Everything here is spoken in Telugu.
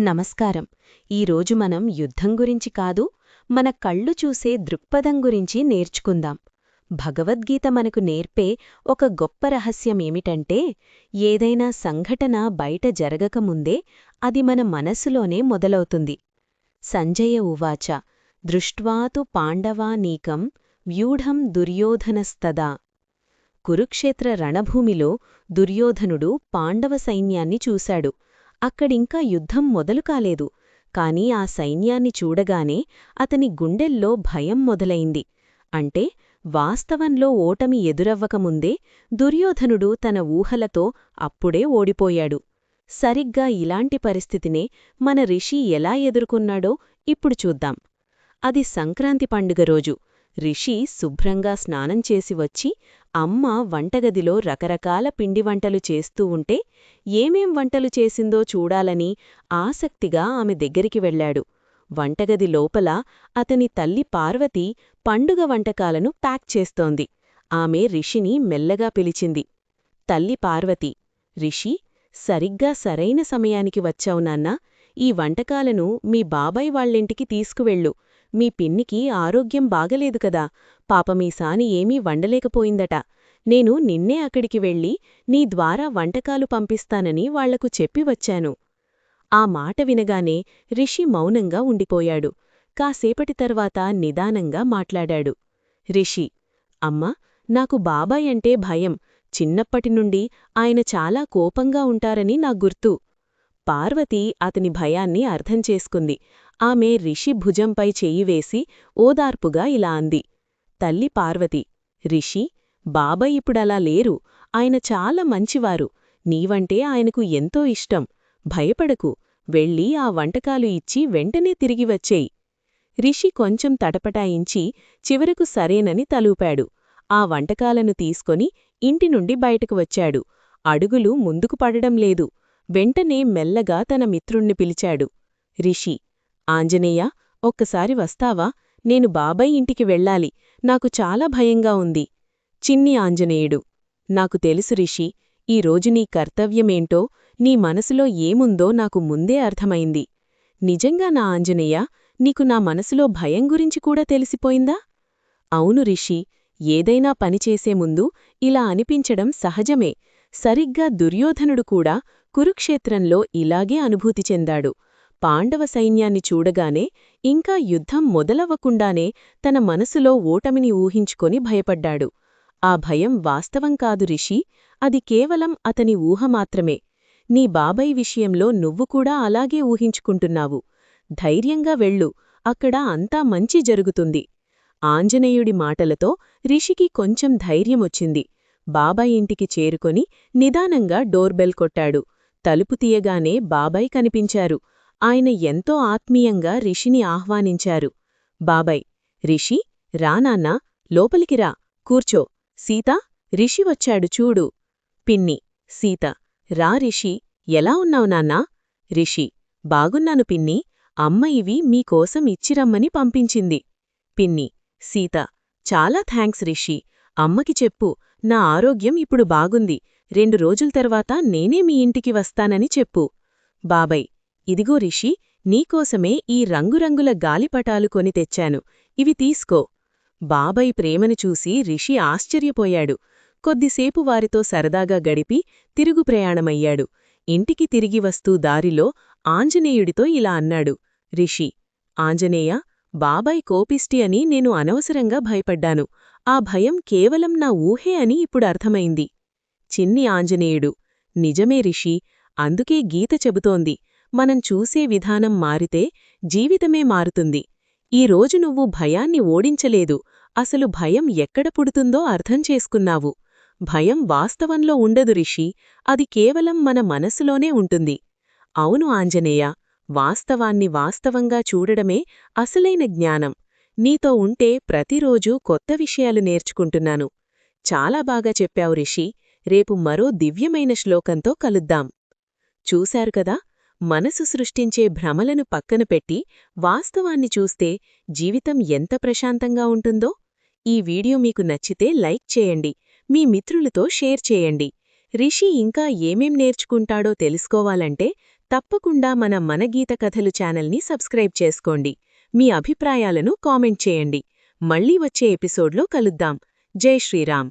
నమస్కారం. ఈరోజు మనం యుద్ధం గురించి కాదు, మన కళ్ళు చూసే దృక్పథం గురించి నేర్చుకుందాం. భగవద్గీత మనకు నేర్పే ఒక గొప్ప రహస్యమేమిటంటే, ఏదైనా సంఘటన బయట జరగకముందే అది మన మనసులోనే మొదలవుతుంది. సంజయ ఉవాచ దృష్ట్వాతు పాండవానీకం వ్యూఢం దుర్యోధనస్తదా. కురుక్షేత్ర రణభూమిలో దుర్యోధనుడు పాండవ సైన్యాన్ని చూశాడు. అక్కడింకా యుద్ధం మొదలు కాలేదు, కాని ఆ సైన్యాన్ని చూడగానే అతని గుండెల్లో భయం మొదలైంది. అంటే వాస్తవంలో ఓటమి ఎదురవ్వకముందే దుర్యోధనుడు తన ఊహలతో అప్పుడే ఓడిపోయాడు. సరిగ్గా ఇలాంటి పరిస్థితినే మన రిషి ఎలా ఎదుర్కొన్నాడో ఇప్పుడు చూద్దాం. అది సంక్రాంతి పండుగ రోజు. రిషి శుభ్రంగా స్నానం చేసి వచ్చి అమ్మ వంటగదిలో రకరకాల పిండివంటలు చేస్తూ ఉంటే ఏమేం వంటలు చేసిందో చూడాలని ఆసక్తిగా ఆమె దగ్గరికి వెళ్లాడు. వంటగది లోపల అతని తల్లి పార్వతి పండుగ వంటకాలను ప్యాక్ చేస్తోంది. ఆమె రిషిని మెల్లగా పిలిచింది. తల్లి పార్వతి, రిషి, సరిగ్గా సరైన సమయానికి వచ్చావు నాన్నా. ఈ వంటకాలను మీ బాబాయ్ వాళ్ళింటికి తీసుకువెళ్ళు. మీ పిన్నికి ఆరోగ్యం బాగలేదు కదా, పాపమీసాని ఏమీ వండలేకపోయిందట. నేను నిన్నే అక్కడికి వెళ్ళి నీ ద్వారా వంటకాలు పంపిస్తానని వాళ్లకు చెప్పి వచ్చాను. ఆ మాట వినగానే రిషి మౌనంగా ఉండిపోయాడు. కాసేపటి తర్వాత నిదానంగా మాట్లాడాడు. రిషి, అమ్మా, నాకు బాబాయ్ అంటే భయం. చిన్నప్పటినుండి ఆయన చాలా కోపంగా ఉంటారని నా గుర్తు. పార్వతి అతని భయాన్ని అర్థం చేసుకుంది. ఆమె రిషి భుజంపై చెయ్యివేసి ఓదార్పుగా ఇలా అంది. తల్లి పార్వతి, రిషి, బాబాయ్ ఇప్పుడలా లేరు. ఆయన చాలా మంచివారు. నీవంటే ఆయనకు ఎంతో ఇష్టం. భయపడకు. వెళ్ళి ఆ వంటకాలు ఇచ్చి వెంటనే తిరిగి వచ్చేయ్. రిషి కొంచెం తటపటాయించి చివరకు సరేనని తలూపాడు. ఆ వంటకాలను తీసుకొని ఇంటి నుండి బయటకు వచ్చాడు. అడుగులు ముందుకు పడడం లేదు. వెంటనే మెల్లగా తన మిత్రుణ్ణి పిలిచాడు. రిషి, ఆంజనేయ, ఒక్కసారి వస్తావా? నేను బాబాయ్ ఇంటికి వెళ్ళాలి. నాకు చాలా భయంగా ఉంది. చిన్ని ఆంజనేయుడు, నాకు తెలుసు రిషి, ఈరోజు నీ కర్తవ్యమేంటో, నీ మనసులో ఏముందో నాకు ముందే అర్థమైంది. నిజంగా నా ఆంజనేయ, నీకు నా మనసులో భయం గురించి కూడా తెలిసిపోయిందా? అవును రిషి, ఏదైనా పనిచేసే ముందు ఇలా అనిపించడం సహజమే. సరిగ్గా దుర్యోధనుడు కూడా కురుక్షేత్రంలో ఇలాగే అనుభూతి చెందాడు. పాండవ సైన్యాన్ని చూడగానే ఇంకా యుద్ధం మొదలవ్వకుండానే తన మనసులో ఓటమిని ఊహించుకొని భయపడ్డాడు. ఆ భయం వాస్తవం కాదు రిషి, అది కేవలం అతని ఊహ మాత్రమే. నీ బాబాయ్ విషయంలో నువ్వు కూడా అలాగే ఊహించుకుంటున్నావు. ధైర్యంగా వెళ్ళు, అక్కడ అంతా మంచి జరుగుతుంది. ఆంజనేయుడి మాటలతో రిషికి కొంచెం ధైర్యమొచ్చింది. బాబాయ్ ఇంటికి చేరుకొని నిదానంగా డోర్బెల్ కొట్టాడు. తలుపు తీయగానే బాబాయ్ కనిపించారు. ఆయన ఎంతో ఆత్మీయంగా రిషిని ఆహ్వానించారు. బాబాయ్, రిషి, రా నాన్నా, లోపలికి రా, కూర్చో. సీతా, రిషి వచ్చాడు చూడు. పిన్ని, సీత, రా రిషి, ఎలా ఉన్నావు నాన్నా? రిషి, బాగున్నాను పిన్ని, అమ్మ ఇవి మీకోసం ఇచ్చిరమ్మని పంపించింది. పిన్ని, సీత, చాలా థాంక్స్ రిషి, అమ్మకి చెప్పు, నా ఆరోగ్యం ఇప్పుడు బాగుంది. 2 రోజుల తర్వాత నేనే మీ ఇంటికి వస్తానని చెప్పు. బాబాయ్, ఇదిగో రిషి, నీకోసమే ఈ రంగురంగుల గాలిపటాలు కొని తెచ్చాను, ఇవి తీసుకో. బాబాయ్ ప్రేమను చూసి రిషి ఆశ్చర్యపోయాడు. కొద్దిసేపు వారితో సరదాగా గడిపి తిరుగు ప్రయాణమయ్యాడు. ఇంటికి తిరిగి వస్తూ దారిలో ఆంజనేయుడితో ఇలా అన్నాడు. రిషి, ఆంజనేయ, బాబాయ్ కోపిష్టి అని నేను అనవసరంగా భయపడ్డాను. ఆ భయం కేవలం నా ఊహే అని ఇప్పుడు అర్థమైంది. చిన్ని ఆంజనేయుడు, నిజమే రిషి, అందుకే గీత చెబుతోంది, మనం చూసే విధానం మారితే జీవితమే మారుతుంది. ఈరోజు నువ్వు భయాన్ని ఓడించలేదు, అసలు భయం ఎక్కడ పుడుతుందో అర్థం చేసుకున్నావు. భయం వాస్తవంలో ఉండదు రిషి, అది కేవలం మన మనసులోనే ఉంటుంది. అవును ఆంజనేయ, వాస్తవాన్ని వాస్తవంగా చూడడమే అసలైన జ్ఞానం. నీతో ఉంటే ప్రతిరోజూ కొత్త విషయాలు నేర్చుకుంటున్నాను. చాలా బాగా చెప్పావు రిషి, రేపు మరో దివ్యమైన శ్లోకంతో కలుద్దాం. చూశారు కదా, మనసు సృష్టించే భ్రమలను పక్కన పెట్టి వాస్తవాన్ని చూస్తే జీవితం ఎంత ప్రశాంతంగా ఉంటుందో. ఈ వీడియో మీకు నచ్చితే లైక్ చేయండి, మీ మిత్రులతో షేర్ చేయండి. రిషి ఇంకా ఏమేం నేర్చుకుంటాడో తెలుసుకోవాలంటే తప్పకుండా మన గీత కథలు ఛానల్ని సబ్స్క్రైబ్ చేసుకోండి. మీ అభిప్రాయాలను కామెంట్ చేయండి. మళ్ళీ వచ్చే ఎపిసోడ్లో కలుద్దాం. జై శ్రీరామ్.